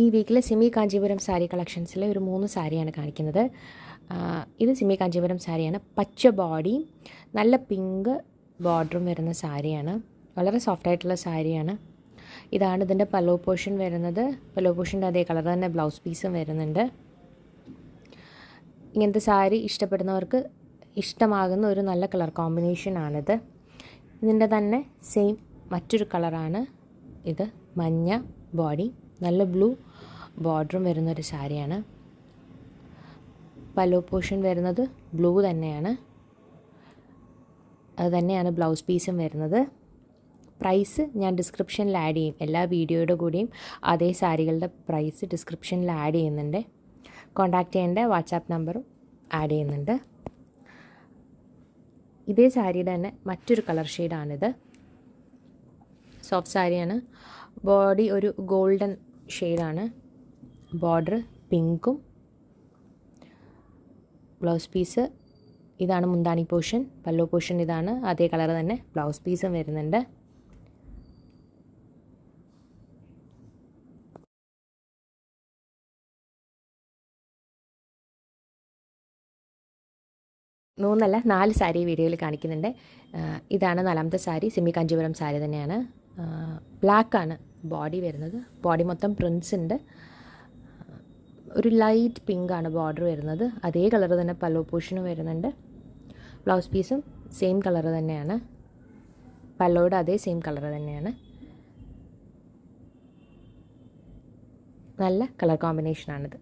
ഈ വീക്കിലെ സിമി കാഞ്ചീപുരം സാരി കളക്ഷൻസിലെ ഒരു 3 സാരിയാണ് കാണിക്കുന്നത്. ഇത് സിമി കാഞ്ചീപുരം സാരിയാണ്. പച്ച ബോഡി, നല്ല പിങ്ക് ബോർഡറും വരുന്ന സാരിയാണ്. വളരെ സോഫ്റ്റായിട്ടുള്ള സാരിയാണ്. ഇതാണ് ഇതിൻ്റെ പല്ലോ പോർഷൻ വരുന്നത്. പല്ലോ പോർഷൻ്റെ അതേ കളർ തന്നെ ബ്ലൗസ് പീസും വരുന്നുണ്ട്. ഇങ്ങനത്തെ സാരി ഇഷ്ടപ്പെടുന്നവർക്ക് ഇഷ്ടമാകുന്ന ഒരു നല്ല കളർ കോമ്പിനേഷനാണിത്. ഇതിൻ്റെ തന്നെ സെയിം മറ്റൊരു കളറാണ് ഇത്. മഞ്ഞ ബോഡി, നല്ല ബ്ലൂ ബോർഡറും വരുന്നൊരു സാരിയാണ്. പല്ലോ പോർഷൻ വരുന്നത് ബ്ലൂ തന്നെയാണ്. അത് തന്നെയാണ് ബ്ലൗസ് പീസും വരുന്നത്. പ്രൈസ് ഞാൻ ഡിസ്ക്രിപ്ഷനിൽ ആഡ് ചെയ്യും. എല്ലാ വീഡിയോയുടെ കൂടെയും അതേ സാരികളുടെ പ്രൈസ് ഡിസ്ക്രിപ്ഷനിൽ ആഡ് ചെയ്യുന്നുണ്ട്. കോൺടാക്റ്റ് ചെയ്യേണ്ട വാട്സാപ്പ് നമ്പറും ആഡ് ചെയ്യുന്നുണ്ട്. ഇതേ സാരിയുടെ തന്നെ മറ്റൊരു കളർ ഷെയ്ഡാണിത്. സോഫ്റ്റ് സാരിയാണ്. ബോഡി ഒരു ഗോൾഡൻ ഷെയ്ഡാണ്. ബോർഡർ പിങ്കും. ബ്ലൗസ് പീസ് ഇതാണ് മുന്താണി പോർഷൻ. പല്ലോ പോർഷൻ ഇതാണ്. അതേ കളർ തന്നെ ബ്ലൗസ് പീസും വരുന്നുണ്ട്. മൂന്നല്ല 4 സാരി വീഡിയോയിൽ കാണിക്കുന്നുണ്ട്. ഇതാണ് 4ാമത്തെ സാരി. സിമി കാഞ്ചീപുരം സാരി തന്നെയാണ്. ബ്ലാക്കാണ് ബോഡി വരുന്നത്. ബോഡി മൊത്തം പ്രിൻസ് ഉണ്ട്. ഒരു ലൈറ്റ് പിങ്കാണ് ബോർഡർ വരുന്നത്. അതേ കളർ തന്നെ പല്ലോ പോർഷനും വരുന്നുണ്ട്. ബ്ലൗസ് പീസും സെയിം കളർ തന്നെയാണ്. പല്ലോയുടെ അതേ സെയിം കളർ തന്നെയാണ്. നല്ല കളർ കോമ്പിനേഷനാണിത്.